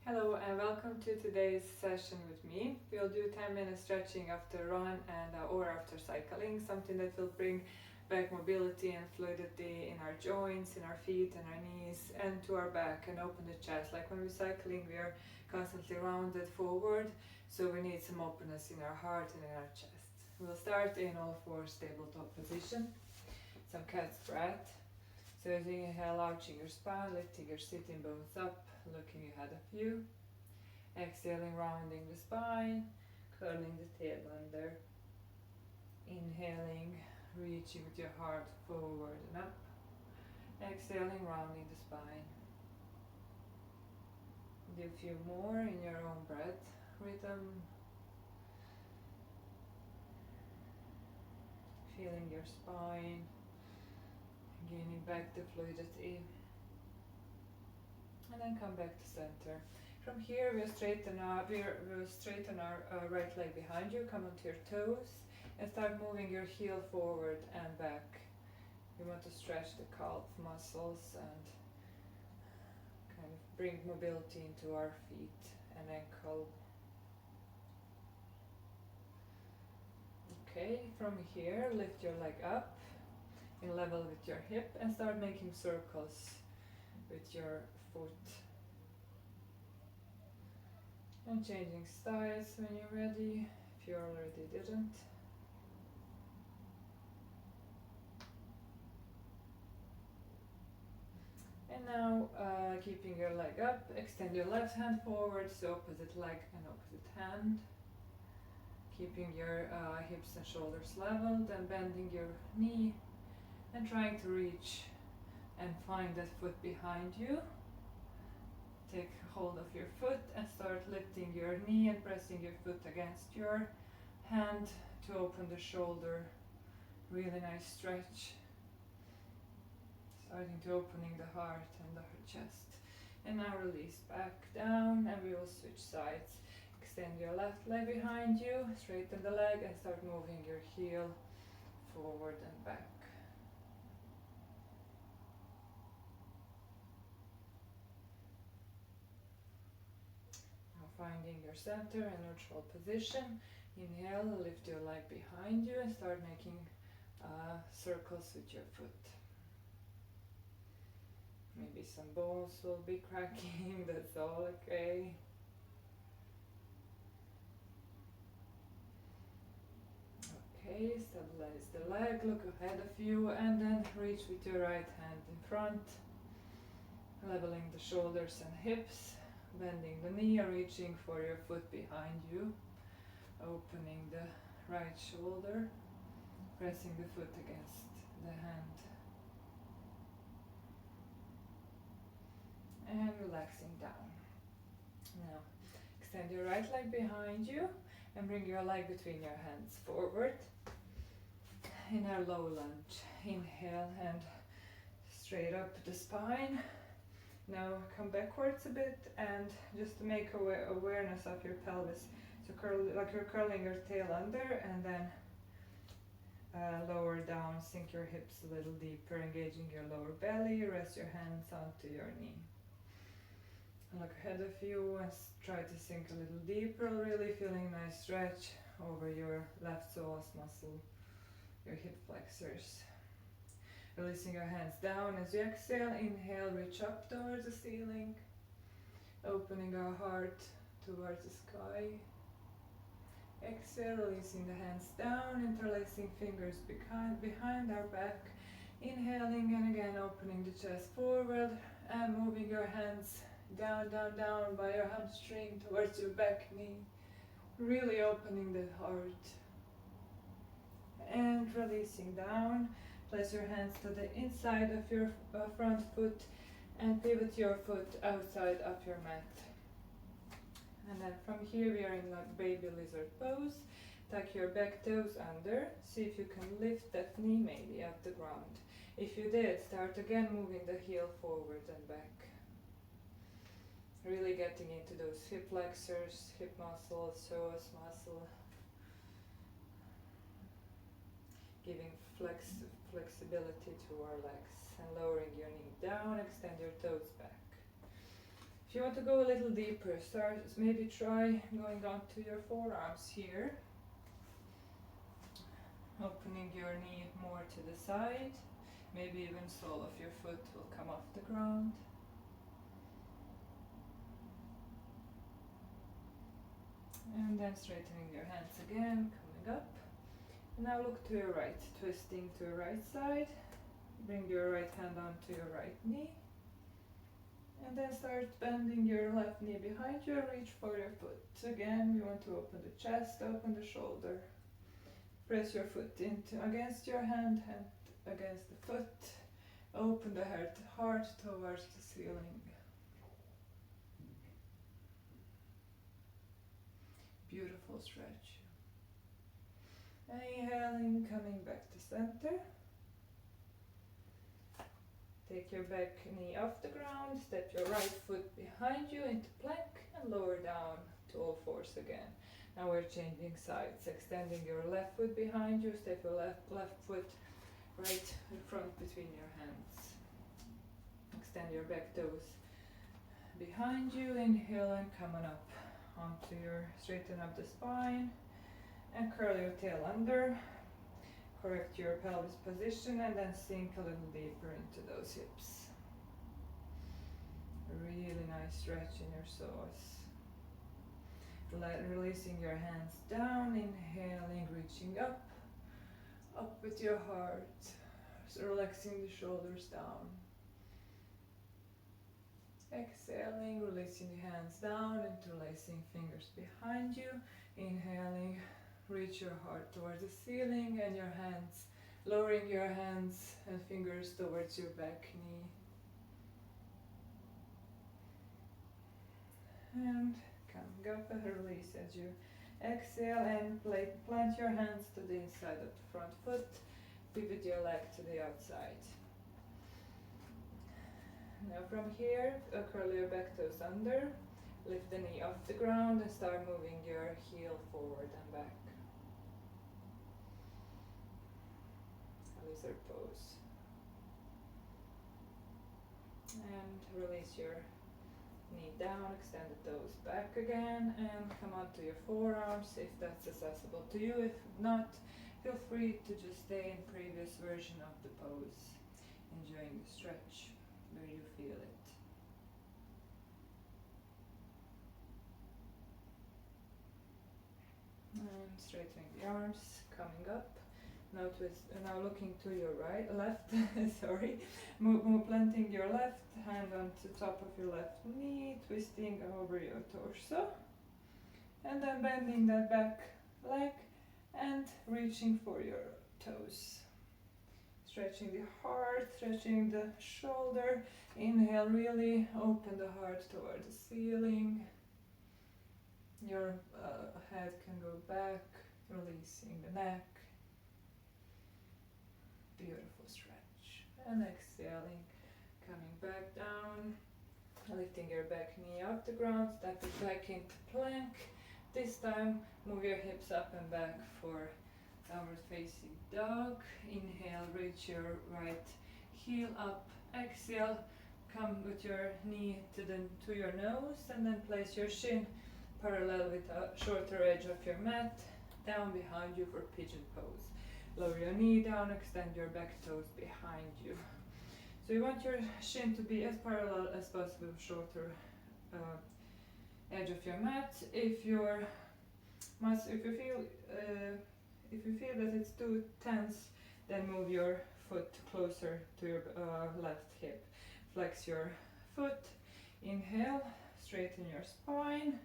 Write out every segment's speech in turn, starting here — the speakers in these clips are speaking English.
Hello and welcome to today's session with me. We'll do 10 minutes stretching after run and or after cycling, something that will bring back mobility and fluidity in our joints, in our feet and our knees and to our back, and open the chest. Like when we're cycling, we are constantly rounded forward, so we need some openness in our heart and in our chest. We'll start in all fours tabletop position, some cat's breath. So as you inhale, arching your spine, lifting your sitting bones up, looking ahead of you. Exhaling, rounding the spine, curling the tail under. Inhaling, reaching with your heart forward and up. Exhaling, rounding the spine. Do a few more in your own breath rhythm. Feeling your spine, gaining back the fluidity. And then come back to center. From here we'll straighten our right leg behind you, come onto your toes and start moving your heel forward and back. We want to stretch the calf muscles and kind of bring mobility into our feet and ankle. Okay, from here lift your leg up in level with your hip and start making circles with your foot. And changing styles when you're ready, if you already didn't. And now, keeping your leg up, extend your left hand forward, so opposite leg and opposite hand. Keeping your hips and shoulders level, then bending your knee and trying to reach and find that foot behind you. Take hold of your foot and start lifting your knee and pressing your foot against your hand to open the shoulder. Really nice stretch. Starting to opening the heart and the chest. And now release back down and we will switch sides. Extend your left leg behind you, straighten the leg and start moving your heel forward and back. Finding your center and neutral position. Inhale, lift your leg behind you and start making circles with your foot. Maybe some bones will be cracking, that's all okay. Okay, stabilize the leg, look ahead of you and then reach with your right hand in front, leveling the shoulders and hips. Bending the knee or reaching for your foot behind you, opening the right shoulder, pressing the foot against the hand, and relaxing down. Now, extend your right leg behind you and bring your leg between your hands forward. In our low lunge, inhale and straight up the spine. Now come backwards a bit and just make awareness of your pelvis. So curl, like you're curling your tail under and then lower down, sink your hips a little deeper, engaging your lower belly, rest your hands onto your knee. Look ahead of you and try to sink a little deeper, really feeling a nice stretch over your left psoas muscle, your hip flexors. Releasing your hands down as you exhale. Inhale, reach up towards the ceiling. Opening our heart towards the sky. Exhale, releasing the hands down, interlacing fingers behind our back. Inhaling and again opening the chest forward and moving your hands down, down, down by your hamstring towards your back knee. Really opening the heart. And releasing down. Place your hands to the inside of your front foot and pivot your foot outside of your mat. And then from here we are in like baby lizard pose. Tuck your back toes under. See if you can lift that knee maybe off the ground. If you did, start again moving the heel forward and back. Really getting into those hip flexors, hip muscles, psoas muscle. Giving flexibility to our legs and lowering your knee down, extend your toes back. If you want to go a little deeper, maybe try going down to your forearms here. Opening your knee more to the side. Maybe even sole of your foot will come off the ground. And then straightening your hands again, coming up. Now look to your right, twisting to your right side. Bring your right hand onto your right knee. And then start bending your left knee behind you and reach for your foot. Again, we want to open the chest, open the shoulder. Press your foot against your hand against the foot. Open the heart towards the ceiling. Beautiful stretch. Inhaling, coming back to center. Take your back knee off the ground, step your right foot behind you into plank and lower down to all fours again. Now we're changing sides, extending your left foot behind you, step your left foot right in front between your hands. Extend your back toes behind you, inhale and come on up onto straighten up the spine and curl your tail under. Correct your pelvis position and then sink a little deeper into those hips. A really nice stretch in your psoas. Releasing your hands down, inhaling, reaching up with your heart. So relaxing the shoulders down. Exhaling, releasing the hands down, interlacing fingers behind you. Inhaling, reach your heart towards the ceiling and your hands, lowering your hands and fingers towards your back knee. And coming up and release as you exhale and plant your hands to the inside of the front foot. Pivot your leg to the outside. Now from here, curl your back toes under. Lift the knee off the ground and start moving your heel forward and back. Lizard pose. And release your knee down, extend the toes back again and come onto your forearms if that's accessible to you. If not, feel free to just stay in previous version of the pose, enjoying the stretch where you feel it. And straightening the arms, coming up. Now looking to your left, sorry. Planting your left hand onto top of your left knee, twisting over your torso. And then bending that back leg and reaching for your toes. Stretching the heart, stretching the shoulder. Inhale, really open the heart toward the ceiling. Your head can go back, releasing the neck. Beautiful stretch. And exhaling, coming back down, lifting your back knee off the ground, step it back into plank. This time, move your hips up and back for downward facing dog. Inhale, reach your right heel up. Exhale, come with your knee to your nose and then place your shin parallel with the shorter edge of your mat down behind you for pigeon pose. Lower your knee down, extend your back toes behind you. So you want your shin to be as parallel as possible, shorter edge of your mat. If you feel that it's too tense, then move your foot closer to your left hip. Flex your foot. Inhale, straighten your spine,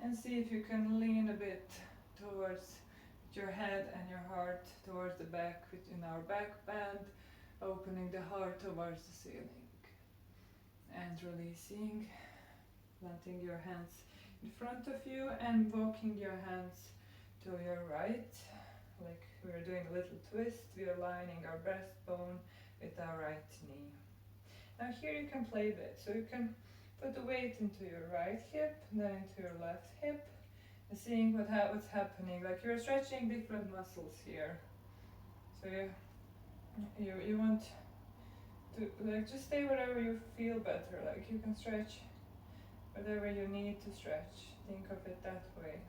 and see if you can lean a bit towards your head and your heart towards the back in our back bend, opening the heart towards the ceiling. And releasing, planting your hands in front of you and walking your hands to your right, like we're doing a little twist. We are lining our breastbone with our right knee. Now here you can play a bit, so you can put the weight into your right hip, then into your left hip, and seeing what's happening. Like you're stretching different muscles here. So you want to like just stay wherever you feel better. Like you can stretch Whatever you need to stretch, think of it that way.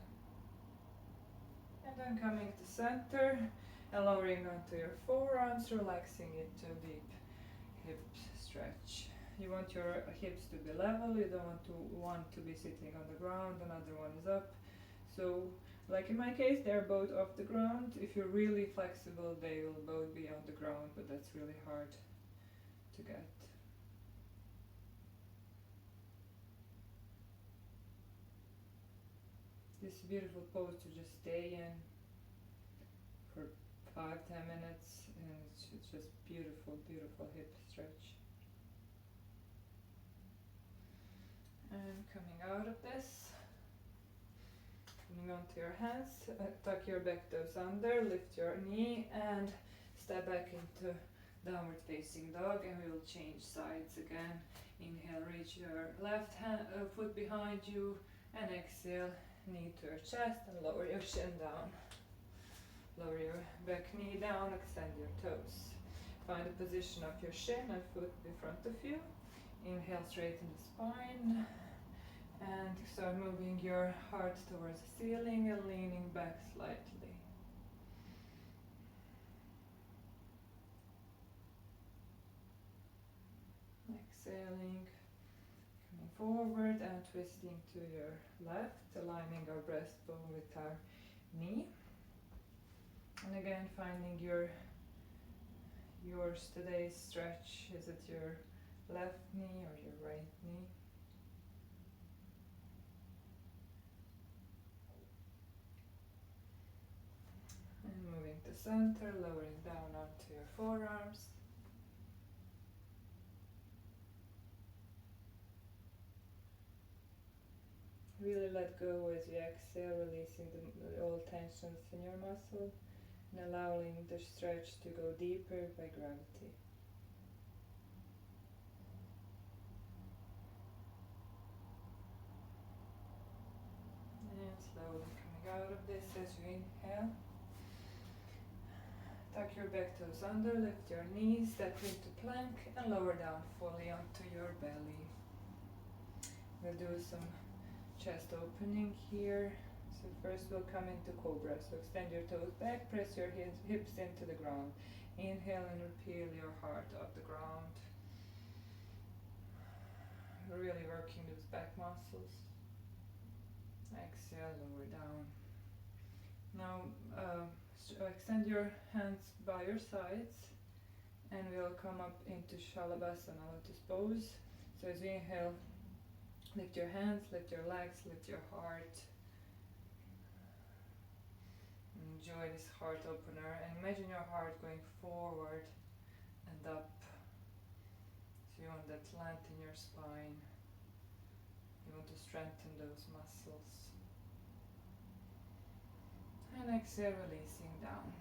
And then coming to center and lowering onto your forearms, relaxing into a deep hip stretch. You want your hips to be level, you don't want to be sitting on the ground, another one is up. So, like in my case, they're both off the ground. If you're really flexible, they will both be on the ground, but that's really hard to get. This beautiful pose to just stay in for 5-10 minutes, and it's just beautiful, beautiful hip stretch. And coming out of this, coming onto your hands, tuck your back toes under, lift your knee and step back into downward facing dog, and we will change sides again. Inhale, reach your left foot behind you, and exhale, knee to your chest and lower your shin down. Lower your back knee down, extend your toes. Find the position of your shin and foot in front of you. Inhale, straighten the spine. And start moving your heart towards the ceiling and leaning back slightly. Exhaling, coming forward and twisting to your left, aligning our breastbone with our knee. And again, finding yours today's stretch. Is it your left knee or your right knee? And moving to center, lowering down onto your forearms. Really let go as you exhale, releasing all tensions in your muscle and allowing the stretch to go deeper by gravity. And slowly coming out of this as you inhale. Tuck your back toes under, lift your knees, step into plank and lower down fully onto your belly. We'll do some chest opening here. So first we'll come into COBRA. So extend your toes back, press your hips into the ground. Inhale and peel your heart off the ground. Really working those back muscles. Exhale, lower down. Now extend your hands by your sides and we'll come up into Shalabhasana, lotus pose. So as you inhale, lift your hands, lift your legs, lift your heart. Enjoy this heart opener and imagine your heart going forward and up. So you want that length in your spine. You want to strengthen those muscles. And exhale, releasing down.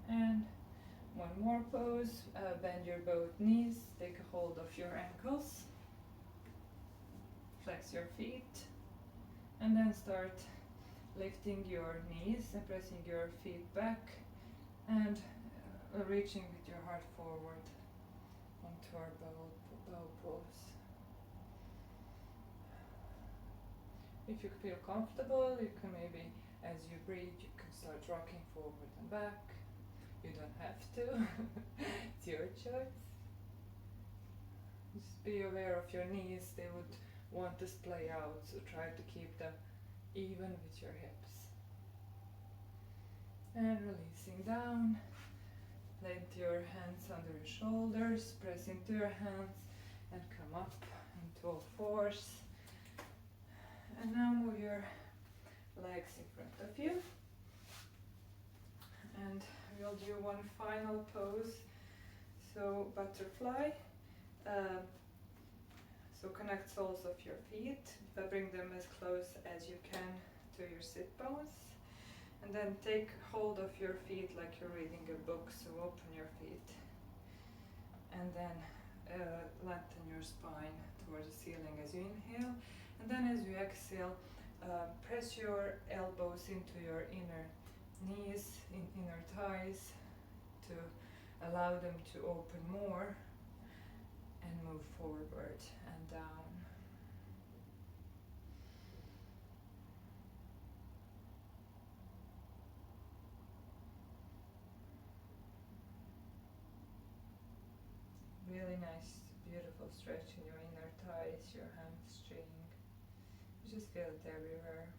And one more pose. Bend your both knees, take a hold of your ankles. Flex your feet and then start lifting your knees and pressing your feet back and reaching with your heart forward onto our bow pose. If you feel comfortable, you can maybe, as you breathe, you can start rocking forward and back. You don't have to. It's your choice. Just be aware of your knees. They would want to splay out, so try to keep them even with your hips. And releasing down. Let your hands under your shoulders, press into your hands and come up into all fours. And now move your legs in front of you. And we'll do one final pose. So butterfly. So connect soles of your feet, but bring them as close as you can to your sit bones. And then take hold of your feet like you're reading a book, so open your feet. And then lengthen your spine towards the ceiling as you inhale. And then as you exhale, press your elbows into your inner knees, inner thighs, to allow them to open more and move forward and down. beautiful stretch in your inner thighs, your hamstring. You just feel it everywhere.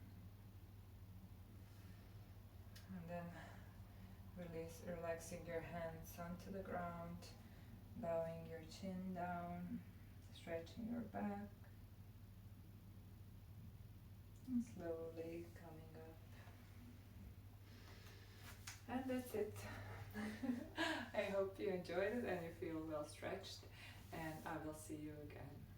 And then relaxing your hands onto the ground, bowing your chin down, stretching your back, and slowly coming up. And that's it. I hope you enjoyed it and you feel well stretched, and I will see you again